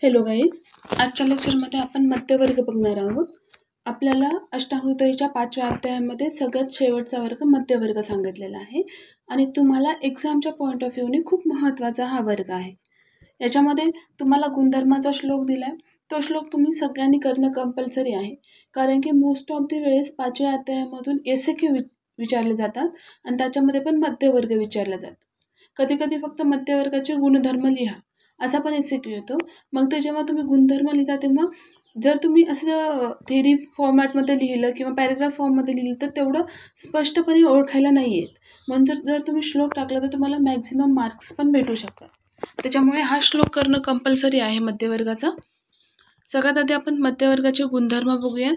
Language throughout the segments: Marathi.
हॅलो गाईज, आजच्या लेक्चरमध्ये आपण मध्यवर्ग बघणार आहोत. आपल्याला अष्टांगहृदयीच्या 5व्या अध्यायामध्ये सगळ्यात शेवटचा वर्ग मध्यवर्ग सांगितलेला आहे आणि तुम्हाला एक्झामच्या पॉईंट ऑफ व्ह्यूने खूप महत्त्वाचा हा वर्ग आहे. याच्यामध्ये तुम्हाला गुणधर्माचा श्लोक दिला आहे. तो श्लोक तुम्ही सगळ्यांनी करणं कंपल्सरी आहे, कारण की मोस्ट ऑफ दी वेळेस 5व्या अध्यायामधून SAQ विचारले जातात आणि त्याच्यामध्ये पण मध्यवर्ग विचारला जातो. कधी कधी फक्त मध्यवर्गाचे गुणधर्म लिहा असा पण SAQ येतो. मग ते जेव्हा तुम्ही गुणधर्म लिहिता तेव्हा जर तुम्ही असं थेरी फॉर्मॅटमध्ये लिहिलं किंवा पॅरेग्राफ फॉर्ममध्ये लिहिलं तर तेवढं स्पष्टपणे ओळखायला नाही येत. म्हणून जर तुम्ही श्लोक टाकला तर तुम्हाला मॅक्झिमम मार्क्स पण भेटू शकतात. त्याच्यामुळे हा श्लोक करणं कंपल्सरी आहे मध्यवर्गाचा. सगळ्यात आधी आपण मध्यवर्गाचे गुणधर्म बघूया.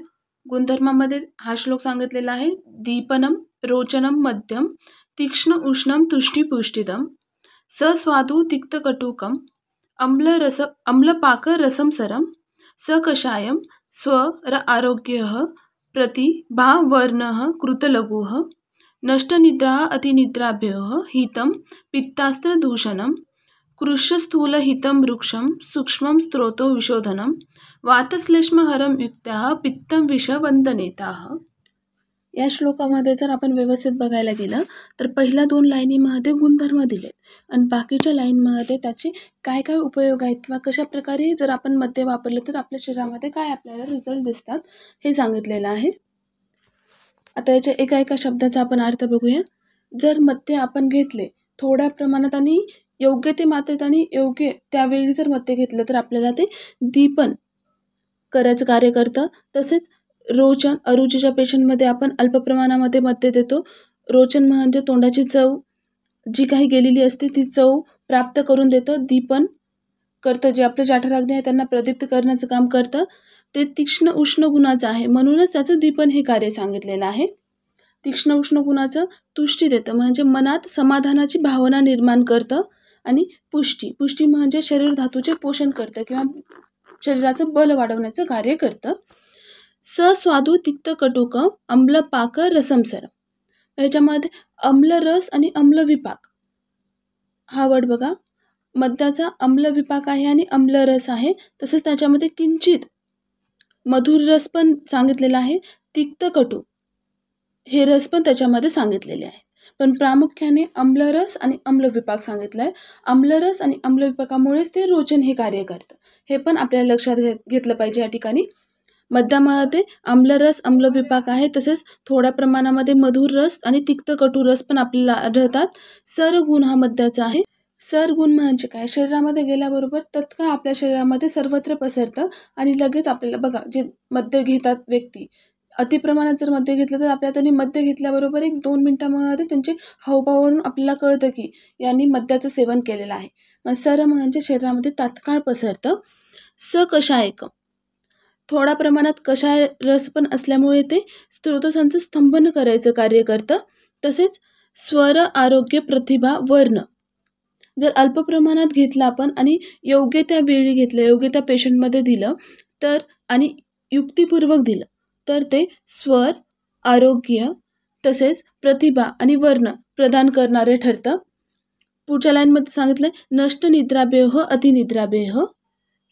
गुणधर्मामध्ये हा श्लोक सांगितलेला आहे. दीपनम रोचनम मध्यम तीक्ष्ण उष्णम तुष्टिपुष्टिदम सस्वादु तिक्तकटुकम अम्लपाक रसंसरम सकषायम स्वर आरोग्यः प्रतिभावर्णः कृतलघुः नष्टनिद्राः अतिनिद्राभ्यः हितं पित्तास्त्रदूषणं कृष्यस्थूलहितं वृक्षं सूक्ष्मं स्त्रोतो विशोधनं वातश्लेष्महरं युक्ताः पित्तं विषवन्दनेताः. या श्लोकामध्ये जर आपण व्यवस्थित बघायला गेलं तर पहिल्या 2 लाईनीमध्ये गुणधर्म दिलेत आणि बाकीच्या लाईनमध्ये त्याचे काय काय उपयोग आहेत किंवा कशा प्रकारे जर आपण मध्य वापरलं तर आपल्या शरीरामध्ये काय आपल्याला रिझल्ट दिसतात हे सांगितलेलं आहे. आता याच्या एका शब्दाचा आपण अर्थ बघूया. जर मध्य आपण घेतले थोड्या प्रमाणात आणि योग्य ते मात्रेत आणि योग्य त्यावेळी जर मध्य घेतलं तर आपल्याला ते दीपन करायचं कार्य करतं. तसेच रोचन, अरुचीच्या पेशंटमध्ये आपण अल्प प्रमाणामध्ये मद्य देतो. रोचन म्हणजे तोंडाची चव जी काही गेलेली असते ती चव प्राप्त करून देतं. दीपन करतं, जे आपले जठराग्नी आहे त्यांना प्रदीप्त करण्याचं काम करतं. ते तीक्ष्ण उष्ण गुणाचं आहे, म्हणूनच त्याचं दीपन हे कार्य सांगितलेलं आहे. तीक्ष्ण उष्ण गुणाचं तुष्टी देतं, म्हणजे मनात समाधानाची भावना निर्माण करतं. आणि पुष्टी म्हणजे शरीर धातूचे पोषण करतं किंवा शरीराचं बल वाढवण्याचं कार्य करतं. सस्वादु तिक्तकटुक अम्लपाक रसंसरम, ह्याच्यामध्ये अम्लरस आणि अम्लविपाक हा वर्ड बघा. मद्याचा अम्लविपाक आहे आणि अम्लरस आहे. तसंच त्याच्यामध्ये किंचित मधुर रस पण सांगितलेला आहे. तिक्तकटू हे रस पण त्याच्यामध्ये सांगितलेले आहेत, पण प्रामुख्याने अम्लरस आणि अम्लविपाक सांगितलं आहे. अम्लरस आणि अम्लविपाकामुळेच ते रोचन हे कार्य करतं, हे पण आपल्याला लक्षात घेतलं पाहिजे. या ठिकाणी मद्यामध्ये अम्लरस अम्लविपाक आहे, तसेच थोड्या प्रमाणामध्ये मधुर रस आणि तिक्तकटू रस पण आपल्याला आढळतात. सरगुण हा मद्याचा आहे. सरगुण म्हणजे काय, शरीरामध्ये गेल्याबरोबर तत्काळ आपल्या शरीरामध्ये सर्वत्र पसरतं आणि लगेच आपल्याला बघा, जे मद्य घेतात व्यक्ती अतिप्रमाणात जर मद्य घेतलं तर आपल्याला त्यांनी मद्य घेतल्याबरोबर 1-2 मिनिटांमध्ये त्यांचे हावभावावरून आपल्याला कळतं की यांनी मद्याचं सेवन केलेलं आहे. मग सर म्हणजे शरीरामध्ये तात्काळ पसरतं. सकषायकम, थोड्या प्रमाणात कषाय रस पण असल्यामुळे ते स्त्रोतसांचं स्तंभन करायचं कार्य करतं. तसेच स्वर आरोग्य प्रतिभा वर्ण, जर अल्प प्रमाणात घेतलं आपण आणि योग्य त्या वेळी घेतलं, योग्य त्या पेशंटमध्ये दिलं तर आणि युक्तिपूर्वक दिलं तर ते स्वर आरोग्य तसेच प्रतिभा आणि वर्ण प्रदान करणारे ठरतं. पुढच्या लाईनमध्ये सांगितलं नष्ट निद्राभ्यः अतिनिद्राभ्यः,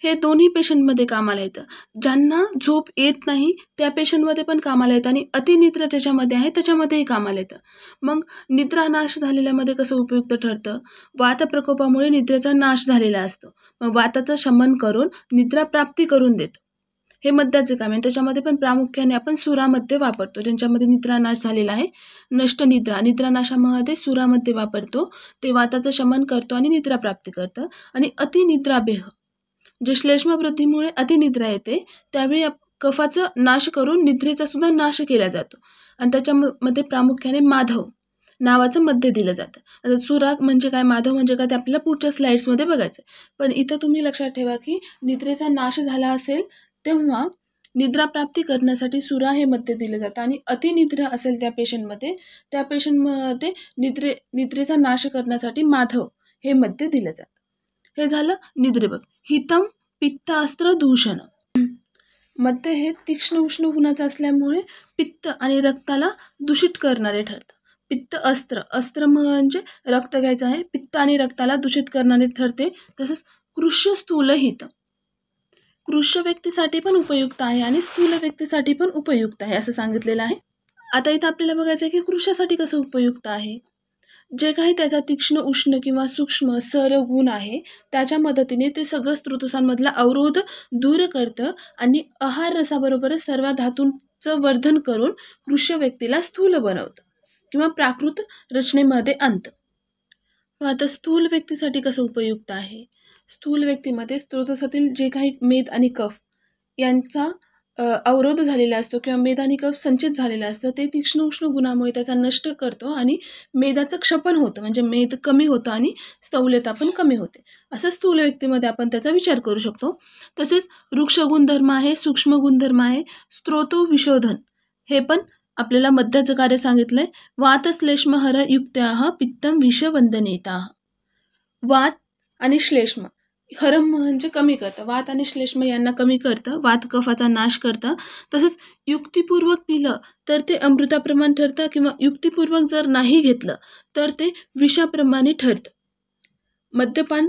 हे दोन्ही पेशंटमध्ये कामाला येतं. ज्यांना झोप येत नाही त्या पेशंटमध्ये पण कामाला येतं आणि अतिनिद्रा ज्याच्यामध्ये आहे त्याच्यामध्येही कामाला येतं. मग निद्रा नाश झालेल्यामध्ये कसं उपयुक्त ठरतं, वात प्रकोपामुळे निद्रेचा नाश झालेला असतो, मग वाताचं शमन करून निद्रा प्राप्ती करून देतो, हे मद्याचे काम आहे. त्याच्यामध्ये पण प्रामुख्याने आपण सुरामध्ये वापरतो, ज्यांच्यामध्ये निद्रानाश झालेला आहे. नष्ट निद्रानाशामध्ये सुरामध्ये वापरतो, ते वाताचं शमन करतो आणि निद्रा प्राप्ती करतं. आणि अतिनिद्राभ्यः, जे श्लेष्मवृद्धीमुळे अतिनिद्रा येते त्यावेळी कफाचा नाश करून निद्रेचा सुद्धा नाश केला जातो आणि त्याच्यामध्ये प्रामुख्याने माधव नावाचं मद्य दिलं जातं. आता सुरा म्हणजे काय, माधव म्हणजे काय, ते आपल्याला पुढच्या स्लाइड्समध्ये बघायचं. पण इथं तुम्ही लक्षात ठेवा की निद्रेचा नाश झाला असेल तेव्हा निद्रा प्राप्ती करण्यासाठी सुरा हे मद्य दिलं जातं आणि अतिनिद्रा असेल त्या पेशंटमध्ये निद्रेचा नाश करण्यासाठी माधव हे मद्य दिलं जातं. हे झालं निद्रेबाबत. हितम पित्तास्त्र दूषण, मद्य हे तीक्ष्ण उष्ण गुणाचं असल्यामुळे पित्त आणि रक्ताला दूषित करणारे ठरतं. पित्त अस्त्र म्हणजे रक्त घ्यायचं आहे, पित्त आणि रक्ताला दूषित करणारे ठरते. तसंच कृष्य स्थूलहित, कृश व्यक्तीसाठी पण उपयुक्त आहे आणि स्थूल व्यक्तीसाठी पण उपयुक्त आहे असं सांगितलेलं आहे. आता इथं आपल्याला बघायचं आहे की कृशासाठी कसं उपयुक्त आहे. जे काही त्याचा तीक्ष्ण, उष्ण किंवा सूक्ष्म सर गुण आहे त्याच्या मदतीने ते सगळं स्त्रोतसांमधला अवरोध दूर करतं आणि आहार रसाबरोबरच सर्व धातूंचं वर्धन करून कृष्य व्यक्तीला स्थूल बनवतं किंवा प्राकृत रचनेमध्ये आणतं. मग आता स्थूल व्यक्तीसाठी कसं उपयुक्त आहे. स्थूल व्यक्तीमध्ये स्त्रोतसातील जे काही मेद आणि कफ यांचा अवरोध झालेला असतो किंवा मेद आणि कफ संचित झालेला असतं ते तीक्ष्ण उष्ण गुणामुळे त्याचा नष्ट करतो आणि मेदाचं क्षपन होतं म्हणजे मेद कमी होतं आणि स्थौल्यता पण कमी होते. असं स्थूल व्यक्तीमध्ये आपण त्याचा विचार करू शकतो. तसेच वृक्ष गुणधर्म आहे, सूक्ष्म गुणधर्म आहे, स्त्रोतो विशोधन हे पण आपल्याला मध्याचं कार्य सांगितलंय. वातश्लेष्महर युक्त्याः पित्तम विषवंदनेताः. वात आणि श्लेष्म हरम म्हणजे कमी करतं, वात आणि श्लेष्म यांना कमी करतं, वात कफाचा नाश करतं. तसंच युक्तिपूर्वक पिलं तर ते अमृताप्रमाण ठरतं किंवा युक्तिपूर्वक जर नाही घेतलं तर ते विषाप्रमाणे ठरतं. मद्यपान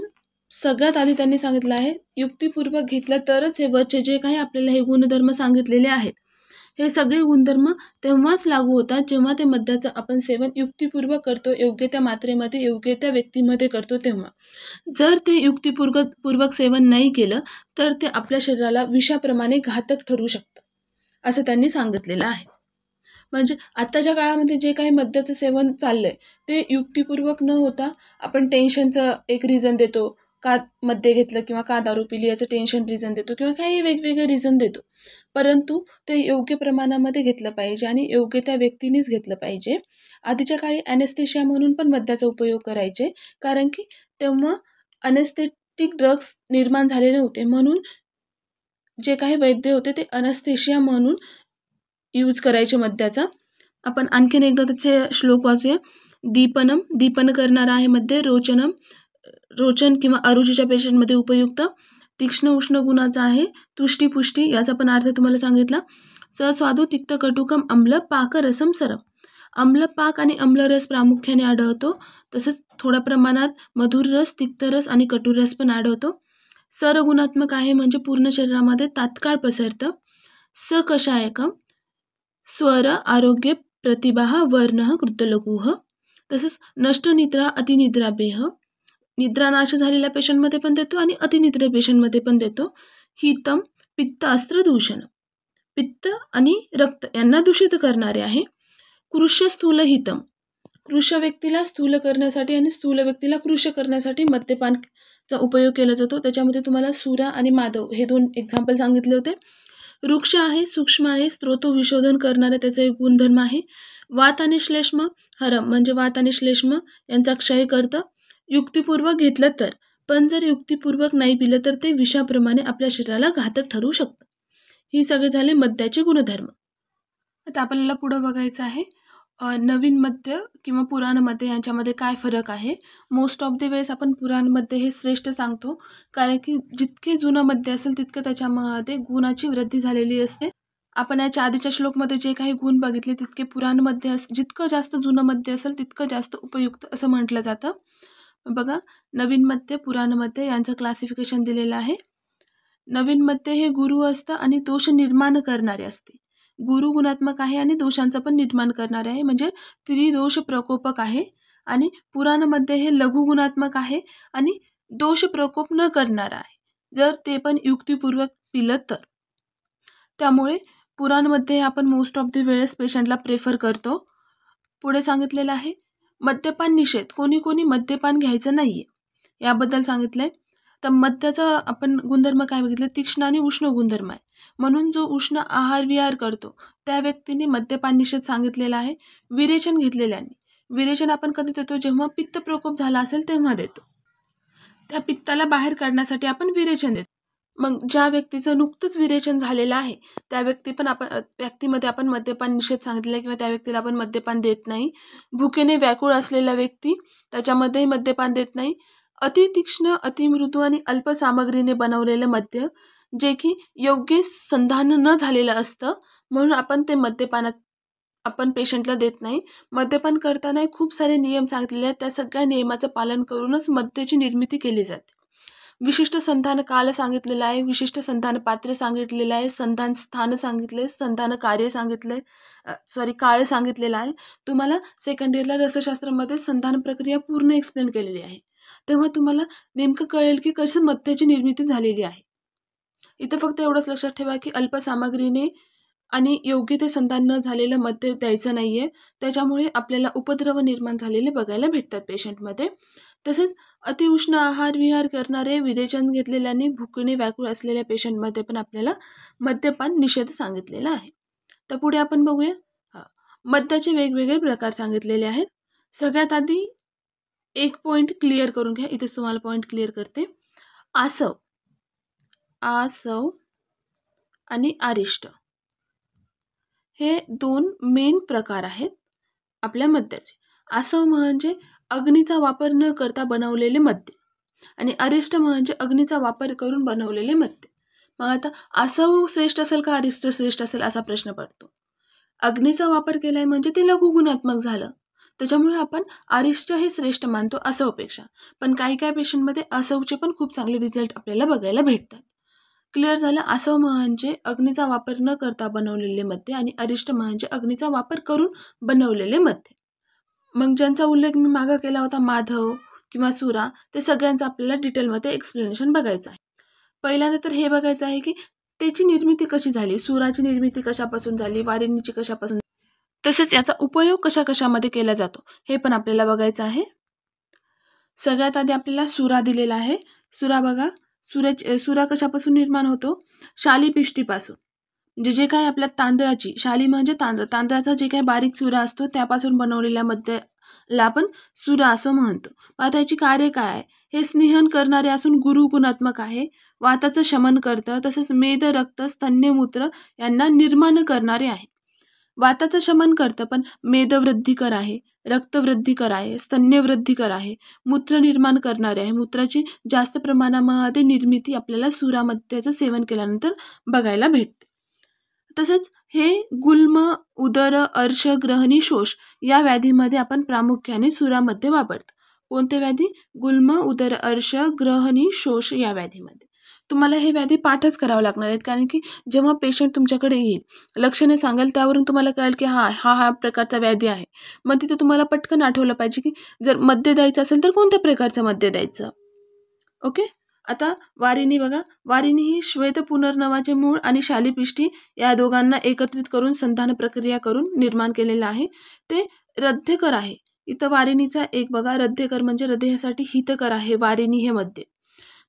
सगळ्यात आधी त्यांनी सांगितलं आहे युक्तिपूर्वक घेतलं तरच हे वरचे जे काही आपल्याला हे गुणधर्म सांगितलेले आहेत हे सगळे गुणधर्म तेव्हाच लागू होतात जेव्हा ते मद्याचं आपण सेवन युक्तिपूर्वक करतो, योग्य त्या मात्रेमध्ये, योग्य त्या व्यक्तीमध्ये करतो तेव्हा. जर ते युक्तिपूर्वक सेवन नाही केलं तर ते आपल्या शरीराला विषाप्रमाणे घातक ठरू शकतं असं त्यांनी सांगितलेलं आहे. म्हणजे आत्ताच्या काळामध्ये जे काही मद्याचं सेवन चाललंय ते युक्तिपूर्वक न होता आपण टेन्शनचं एक रिझन देतो, का मद्य घेतलं किंवा का दारू पिली याचं टेन्शन रिझन देतो किंवा काही वेगवेगळे रिझन देतो. परंतु ते योग्य प्रमाणामध्ये घेतलं पाहिजे आणि योग्य त्या व्यक्तीनेच घेतलं पाहिजे. आधीच्या काळी ॲनेस्थेशिया म्हणून पण मद्याचा उपयोग करायचे कारण की तेव्हा अनेस्थेटिक ड्रग्स निर्माण झाले नव्हते म्हणून जे काही वैद्य होते ते अनेस्थेशिया म्हणून यूज करायचे मद्याचा. आपण आणखीन एकदा त्याचे श्लोक वाचूया. दीपन करणारा आहे मद्य, रोचन किंवा अरुचीच्या पेशंटमध्ये उपयुक्त. तीक्ष्ण उष्ण गुणाचा आहे, तुष्टी याचा पण अर्थ तुम्हाला सांगितला. स्वादू तिक्त कटुकम अम्ल पाक रसम सरम. आम्ल पाक आणि आम्लरस प्रामुख्याने आढळतो. तसंच थोड्या प्रमाणात मधुर रस, तिक्त रस आणि कटुर रस पण आढळतो. सरगुणात्मक आहे म्हणजे पूर्ण शरीरामध्ये तात्काळ पसरतं. सकषायकम स्वर आरोग्य प्रतिभा वर्ण कृतलघुः. तसंच नष्ट निद्रा अतिनिद्रा बेह, निद्रानाश झालेल्या पेशंटमध्ये पण देतो आणि अतिनिद्रा पेशंटमध्ये पण देतो. हितम पित्त अस्त्र दूषण, पित्त आणि रक्त यांना दूषित करणारे आहे. कृष्य स्थूल हितम, कृष्य व्यक्तीला स्थूल करण्यासाठी आणि स्थूल व्यक्तीला कृष्य करण्यासाठी मद्यपानचा उपयोग केला जातो. त्याच्यामध्ये तुम्हाला सुरा आणि माधव हे 2 एक्झाम्पल सांगितले होते. वृक्ष आहे, सूक्ष्म आहे, स्त्रोतो विशोधन करणारे त्याचा एक गुणधर्म आहे. वात आणि श्लेष्म हरम म्हणजे वात आणि श्लेष्म यांचा क्षय करतं युक्तिपूर्वक घेतलं तर. पण जर युक्तिपूर्वक नाही पिलं तर ते विषाप्रमाणे आपल्या शरीराला घातक ठरू शकतं. ही सगळे झाले मद्याचे गुणधर्म. आता आपल्याला पुढं बघायचं आहे नवीन मद्य किंवा पुराण मद्य यांच्यामध्ये काय फरक आहे. मोस्ट ऑफ द वेळेस आपण पुराण मद्य हे श्रेष्ठ सांगतो कारण की जितके जुनं मद्य असेल तितकं त्याच्यामध्ये गुणाची वृद्धी झालेली असते. आपण याच्या आधीच्या श्लोकमध्ये जे काही गुण बघितले तितके पुराण मद्य जितकं जास्त जुनं मद्य असेल तितकं जास्त उपयुक्त असं म्हटलं जातं. बघा नवीन मद्य पुराण मद्य यांचं क्लासिफिकेशन दिलेलं आहे. नवीन मद्य हे गुरु असतं आणि दोष निर्माण करणारे असते. गुरु गुणात्मक आहे आणि दोषांचं पण निर्माण करणारे आहे म्हणजे त्रिदोष प्रकोपक आहे. आणि पुराणमध्ये हे लघु गुणात्मक आहे आणि दोष प्रकोप न करणारा आहे जर ते पण युक्तिपूर्वक पिलं तर. त्यामुळे पुराणमध्ये आपण मोस्ट ऑफ द वेळेस पेशंटला प्रेफर करतो. पुढे सांगितलेलं आहे मद्यपान निषेध, कोणी मद्यपान घ्यायचं नाहीये याबद्दल सांगितलंय. तर मद्याचा आपण गुणधर्म काय बघितलं, तीक्ष्ण आणि उष्ण गुणधर्म आहे म्हणून जो उष्ण आहार विहार करतो त्या व्यक्तीने मद्यपान निषेध सांगितलेला आहे. विरेचन घेतलेल्याने, विरेचन आपण कधी देतो जेव्हा पित्त प्रकोप झाला असेल तेव्हा देतो. त्या पित्ताला बाहेर काढण्यासाठी आपण विरेचन देतो. मग ज्या व्यक्तीचं नुकतंच विरेचन झालेलं आहे त्या व्यक्तीमध्ये आपण मद्यपान निषेध सांगितलेला किंवा त्या व्यक्तीला आपण मद्यपान देत नाही. भुकेने व्याकुळ असलेला व्यक्ती त्याच्यामध्ये मद्यपान देत नाही. अति तीक्ष्ण, अतिमृदू आणि अल्प सामग्रीने बनवलेलं मद्य जे की योग्य संधान न झालेलं असतं म्हणून आपण ते मद्यपानात आपण पेशंटला देत नाही. मद्यपान करताना खूप सारे नियम सांगितलेले आहेत, त्या सगळ्या नियमाचं पालन करूनच मद्याची निर्मिती केली जाते. विशिष्ट संधान काल सांगितलेला आहे, विशिष्ट संधान पात्र सांगितलेलं आहे, संधान स्थान सांगितले, संधान कार्य सांगितले, काळ सांगितलेला आहे. तुम्हाला सेकंड इयरला रसशास्त्रामध्ये संधान प्रक्रिया पूर्ण एक्सप्लेन केलेली आहे. तेव्हा तुम्हाला नेमकं कळेल की कशी मद्याची निर्मिती झालेली आहे. इथं फक्त एवढंच लक्षात ठेवा की अल्प सामग्रीने आणि योग्य ते संधान न झालेलं मद्य द्यायचं नाही आहे. त्याच्यामुळे आपल्याला उपद्रव निर्माण झालेले बघायला भेटतात पेशंटमध्ये. तसेच अतिउष्ण आहार विहार करणारे, विरेचन घेतलेल्याने भुकेने व्याकुळ असलेल्या पेशंटमध्ये पण आपल्याला मद्यपान निषेध सांगितलेला आहे. तर पुढे आपण बघूया. मद्याचे वेगवेगळे प्रकार सांगितलेले आहेत. सगळ्यात आधी एक पॉईंट क्लिअर करून घ्या. इथेच तुम्हाला पॉईंट क्लिअर करते. आसव आणि आरिष्ट हे दोन मेन प्रकार आहेत आपल्या मद्याचे. आसव म्हणजे अग्नीचा वापर न करता बनवलेले मद्य आणि अरिष्ट म्हणजे अग्नीचा वापर करून बनवलेले मद्य. मग आता आसव श्रेष्ठ असेल का अरिष्ट श्रेष्ठ असेल असा प्रश्न पडतो. अग्नीचा वापर केलाय म्हणजे ते लघुगुणात्मक झालं, त्याच्यामुळे आपण अरिष्ट हे श्रेष्ठ मानतो आसवपेक्षा. पण काही पेशंटमध्ये आसवचे पण खूप चांगले रिझल्ट आपल्याला बघायला भेटतात. क्लिअर झालं. आसव म्हणजे अग्नीचा वापर न करता बनवलेले मद्य आणि अरिष्ट म्हणजे अग्नीचा वापर करून बनवलेले मद्य. मग ज्यांचा उल्लेख मी मागं केला होता माधव किंवा सुरा, ते सगळ्यांचं आपल्याला डिटेलमध्ये एक्सप्लेनेशन बघायचं आहे. पहिल्यांदा तर हे बघायचं आहे की त्याची निर्मिती कशी झाली, सुराची निर्मिती कशापासून झाली, वारिणीची कशापासून, तसेच याचा उपयोग कशामध्ये केला जातो हे पण आपल्याला बघायचं आहे. सगळ्यात आधी आपल्याला सुरा दिलेला आहे. सुरा बघा, सुरा कशापासून निर्माण होतो, शालीपिष्टीपासून. म्हणजे जे काय आपल्या तांदळाची, शाली म्हणजे तांदळाचा जे काही बारीक सुरा असतो त्यापासून बनवलेल्या मद्याला आपण सुरा असं म्हणतो. आता याची कार्य काय आहे, हे स्नेहन करणारे असून गुरुगुणात्मक आहे, वाताचं शमन करतं, तसेच मेद रक्त स्तन्यमूत्र यांना निर्माण करणारे आहे. वाताचं शमन करतं पण मेदवृद्धिकर आहे, रक्तवृद्धिकर आहे, स्तन्यवृद्धिकर आहे, मूत्र निर्माण करणारे आहे. मूत्राची जास्त प्रमाणामध्ये निर्मिती आपल्याला सुरामद्याचं सेवन केल्यानंतर बघायला भेटते. तसेच हे गुल्म, उदर, अर्श, ग्रहणी, शोष या व्याधीमध्ये आपण प्रामुख्याने सुरामध्ये वापरतो. कोणते व्याधी, गुल्म, उदर, अर्श, ग्रहणी, शोष या व्याधीमध्ये. तुम्हाला हे व्याधी पाठच करावं लागणार आहेत, कारण की जेव्हा पेशंट तुमच्याकडे येईल, लक्षणे सांगाल त्यावरून तुम्हाला कळेल की हा प्रकारचा व्याधी आहे. मग तिथे तुम्हाला पटकन आठवलं पाहिजे की जर मद्य द्यायचं असेल तर कोणत्या प्रकारचं मद्य द्यायचं. ओके. आता वारिणी बघा, वारिणी ही श्वेत पुनर्नवाचे मूळ आणि शालीपिष्टी या दोघांना एकत्रित करून संधान प्रक्रिया करून निर्माण केलेलं आहे. ते रद्ध्यकर आहे. इथं वारिणीचा एक बघा, रद्ध्यकर म्हणजे हृदयासाठी हितकर आहे वारिणी हे मद्य.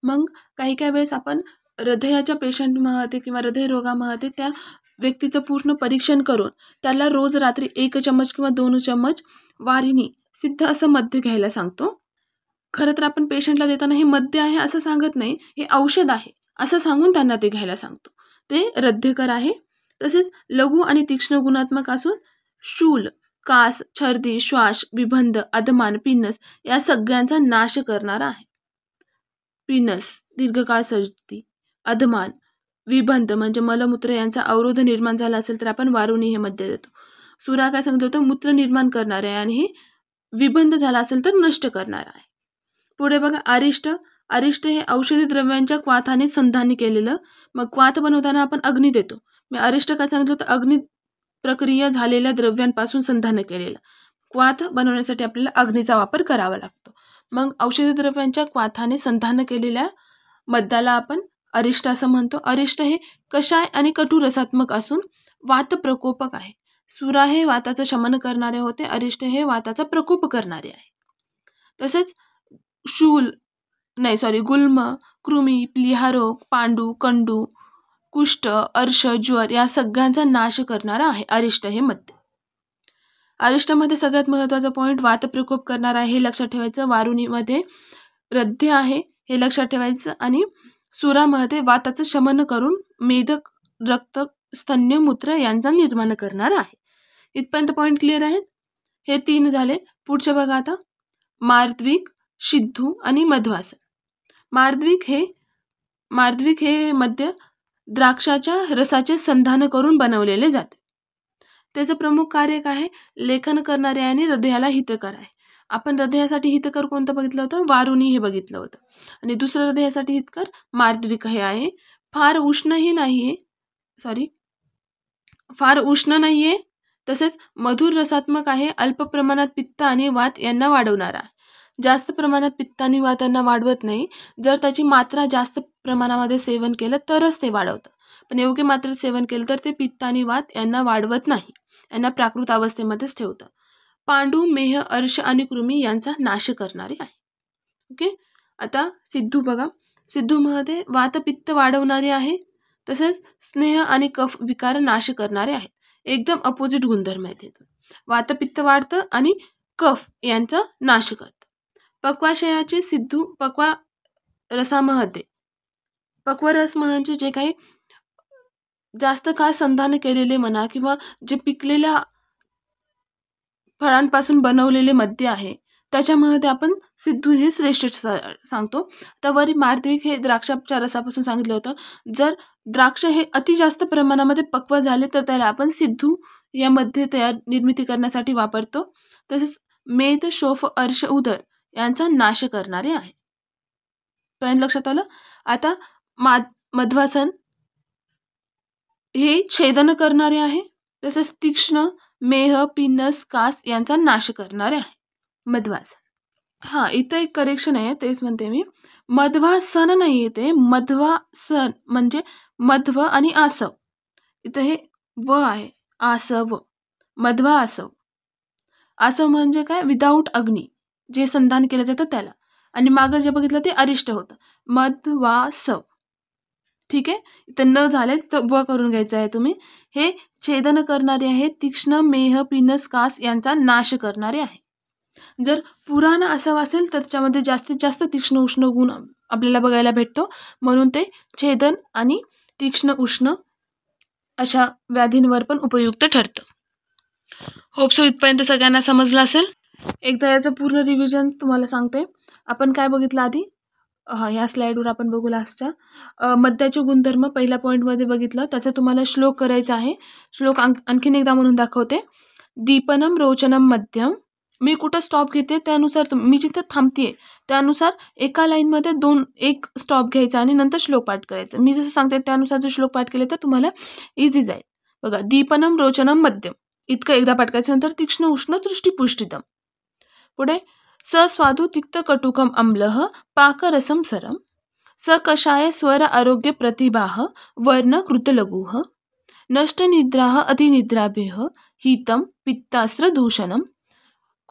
मग काही वेळेस आपण हृदयाच्या पेशंटमध्ये किंवा हृदयरोगामध्ये त्या व्यक्तीचं पूर्ण परीक्षण करून त्याला रोज रात्री 1 चम्मच किंवा 2 चम्मच वारिणी सिद्ध असं मद्य घ्यायला सांगतो. खरं तर आपण पेशंटला देताना हे मद्य आहे असं सांगत नाही, हे औषध आहे असं सांगून त्यांना ते घ्यायला सांगतो. ते रद्ध्यकर आहे. तसेच लघु आणि तीक्ष्ण गुणात्मक असून शूल, कास, छर्दी, श्वास, विबंध, अधमान, पिन्नस या सगळ्यांचा नाश करणारा आहे. पिनस दीर्घकाळ सर्दी, अधमान, विबंध म्हणजे मलमूत्र यांचा अवरोध निर्माण झाला असेल तर आपण वारुणी हे मद्य देतो. सुरा काय सांगतो होतं, मूत्र निर्माण करणारे आहे आणि हे विबंध झाला असेल तर नष्ट करणार आहे. पुढे बघा, अरिष्ट हे औषधी द्रव्यांच्या क्वाथाने संधानी केलेलं. मग क्वाथ बनवताना आपण अग्नी देतो. मी अरिष्ट काय सांगितलं होतं, अग्नी प्रक्रिया झालेल्या द्रव्यांपासून संधान केलेलं. क्वाथ बनवण्यासाठी आपल्याला अग्नीचा वापर करावा लागतो. मग औषधी द्रव्यांच्या क्वाथाने संधान केलेल्या मद्याला आपण अरिष्ट असं म्हणतो. अरिष्ट हे कषाय आणि कटू रसात्मक असून वात प्रकोपक आहे. सुरा हे वाताचं शमन करणारे होते, अरिष्ट हे वाताचा प्रकोप करणारे आहे. तसेच गुल्म, कृमी, प्लिहारोग, पांडू, कंडू, कुष्ठ, अर्श, ज्वर या सगळ्यांचा नाश करणारा आहे अरिष्ट हे मद्य. अरिष्टमध्ये सगळ्यात महत्त्वाचा पॉईंट वात प्रकोप करणारा आहे हे लक्षात ठेवायचं. वारुणीमध्ये रद्य आहे हे लक्षात ठेवायचं आणि सुरामध्ये वाताचं शमन करून मेदक, रक्त, स्तन्य, मूत्र यांचा निर्माण करणार आहे. इथपर्यंत पॉईंट क्लिअर आहेत. हे 3 झाले. पुढचे बघा आता, मार्द्विक, सिद्धू आणि मध्वासन. मार्द्विक हे मद्य द्राक्षाच्या रसाचे संधान करून बनवलेले जाते. त्याचं प्रमुख कार्य काय आहे, लेखन करणारे आणि हृदयाला हितकर आहे. आपण हृदयासाठी हितकर कोणतं बघितलं होतं? वारुणी हे बघितलं होतं. आणि दुसरं हृदयासाठी हितकर मार्द्विक हे आहे. फार उष्णही नाहीये, फार उष्ण नाहीये, तसेच मधुर रसात्मक आहे. अल्प प्रमाणात पित्त आणि वात यांना वाढवणारा. जास्त प्रमाणात पित्त आणि वात यांना वाढवत नाही. जर त्याची मात्रा जास्त प्रमाणामध्ये सेवन केलं तरच ते वाढवतं, पण योग्य मात्रेत सेवन केलं तर ते पित्त आणि वात यांना वाढवत नाही, यांना प्राकृत अवस्थेमध्येच ठेवतं. पांडू, मेह, अर्श आणि कृमी यांचा नाश करणारे आहे. ओके. आता सिद्धू बघा. सिद्धूमध्ये वात पित्त वाढवणारे आहे, तसेच स्नेह आणि कफ विकार नाश करणारे आहेत. एकदम अपोजिट गुणधर्म आहेत. वात पित्त वाढतं आणि कफ यांचा नाश करतं. पक्वाशयाचे सिद्धू पक्वा रसामध्ये, पक्वरस म्हणजे जे काही जास्त काळ संधान केलेले म्हणा किंवा जे पिकलेल्या फळांपासून बनवलेले मद्य आहे त्याच्यामध्ये आपण सिद्धू हे श्रेष्ठ सांगतो. तर वरी मार्द्विक हे द्राक्षाच्या रसापासून सांगितलं होतं. जर द्राक्ष हे अति जास्त प्रमाणामध्ये पक्व झाले तर त्याला आपण सिद्धू यामध्ये निर्मिती करण्यासाठी वापरतो. तसेच मेद, शोफ, अर्श, उदर यांचा नाश करणारे आहे. पण लक्षात आलं. आता मध्वासन हे छेदन करणारे आहे, तसेच तीक्ष्ण, मेह, पिन्नस, कास यांचा नाश करणारे आहे मध्वासन. हा, इथं एक करेक्शन आहे, तेच म्हणते मी. मध्वासन नाही येते, मध्वासन म्हणजे मध्व आणि आसव. इथं हे व आहे, आसव, मध्वा आसव. आसव म्हणजे काय? विदाऊट अग्नी जे संधान केलं जातं त्याला. आणि मागं जे बघितलं ते अरिष्ट होतं, मध्वासव. ठीक आहे. इथं न झाले तर व करून घ्यायचं आहे तुम्ही. हे छेदन करणारे आहे, तीक्ष्ण, मेह, पिनस, कास यांचा नाश करणारे आहे. जर पुराण आसव असेल तर त्याच्यामध्ये जास्तीत जास्त तीक्ष्ण उष्ण गुण आपल्याला बघायला भेटतो, म्हणून ते छेदन आणि तीक्ष्ण उष्ण अशा व्याधींवर पण उपयुक्त ठरतं. होप सो इथपर्यंत सगळ्यांना समजलं असेल. एकदा याचं पूर्ण रिव्हिजन तुम्हाला सांगते. आपण काय बघितलं आधी? ह्या स्लाईडवर आपण बघू लास्टच्या. मद्याचे गुणधर्म पहिल्या पॉईंटमध्ये बघितलं, त्याचा तुम्हाला श्लोक करायचा आहे. श्लोक आणखीन एकदा म्हणून दाखवते. दीपनम, रोचनम, मध्यम. मी कुठं स्टॉप घेते त्यानुसार मी जिथं थांबते त्यानुसार एका लाईनमध्ये एक स्टॉप घ्यायचा आणि नंतर श्लोक पाठ करायचं. मी जसं सांगते त्यानुसार जर श्लोक पाठ केले तर तुम्हाला इझी जाईल. बघा, दीपनम, रोचनम, मध्यम इतकं एकदा पाठ करायचं. नंतर तीक्ष्ण, उष्ण, दृष्टिपुष्टिदम. पुढे स्वादु, तिक्त, कटुकम, अम्लः, पाकरसम, सरम. कषाय, स्वर, आरोग्य, प्रतिभाः, वर्ण, कृतलघुः. नष्ट निद्राः, अतिनिद्राभ्यः, हितं, पित्तास्त्र, दूषणम.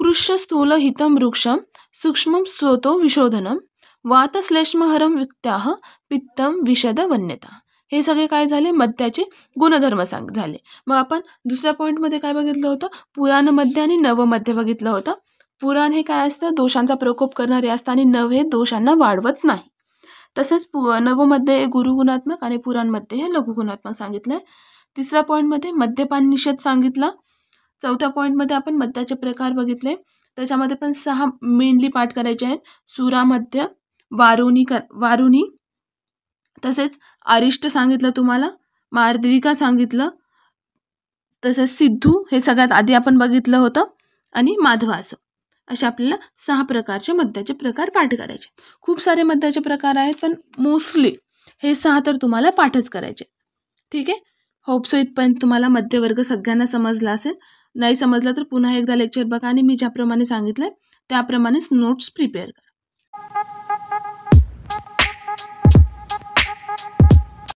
कृष्य, स्थूल, हितं, वृक्षम, सूक्ष्मं, स्रोतो, विशोधनम. वातश्लेष्महरम, युक्त्याः, पित्तं, विशद, वन्यता. हे सगळे काय झाले? मद्याचे गुणधर्म झाले. मग आपण दुसऱ्या पॉईंटमध्ये काय बघितलं होतं? पुराण मध्य आणि नवमध्य बघितलं होतं. पुराण हे काय असतं? दोषांचा प्रकोप करणारे असतं आणि नव हे दोषांना वाढवत नाही. तसेच नवमध्ये गुरुगुणात्मक आणि पुराणमध्ये हे लघुगुणात्मक सांगितलंय. तिसऱ्या पॉईंटमध्ये मद्यपान निषेध सांगितला. चौथ्या पॉईंटमध्ये आपण मद्याचे प्रकार बघितले, त्याच्यामध्ये पण 6 मेनली पाठ करायचे आहेत. सुरामध्य, वारुणी, तसेच अरिष्ट सांगितलं तुम्हाला, मार्द्विका सांगितलं, तसेच सिद्धू हे सगळ्यात आधी आपण बघितलं होतं, आणि माधवासव. असे आपल्याला 6 प्रकारचे मद्याचे प्रकार पाठ करायचे. खूप सारे मद्याचे प्रकार आहेत, पण मोस्टली हे 6 तर तुम्हाला पाठच करायचे. ठीक आहे. होप सो इथपर्यंत तुम्हाला मध्यवर्ग सगळ्यांना समजला असेल. नाही समजलं तर पुन्हा एकदा लेक्चर बघा आणि मी ज्याप्रमाणे सांगितलंय त्याप्रमाणेच नोट्स प्रिपेअर करा.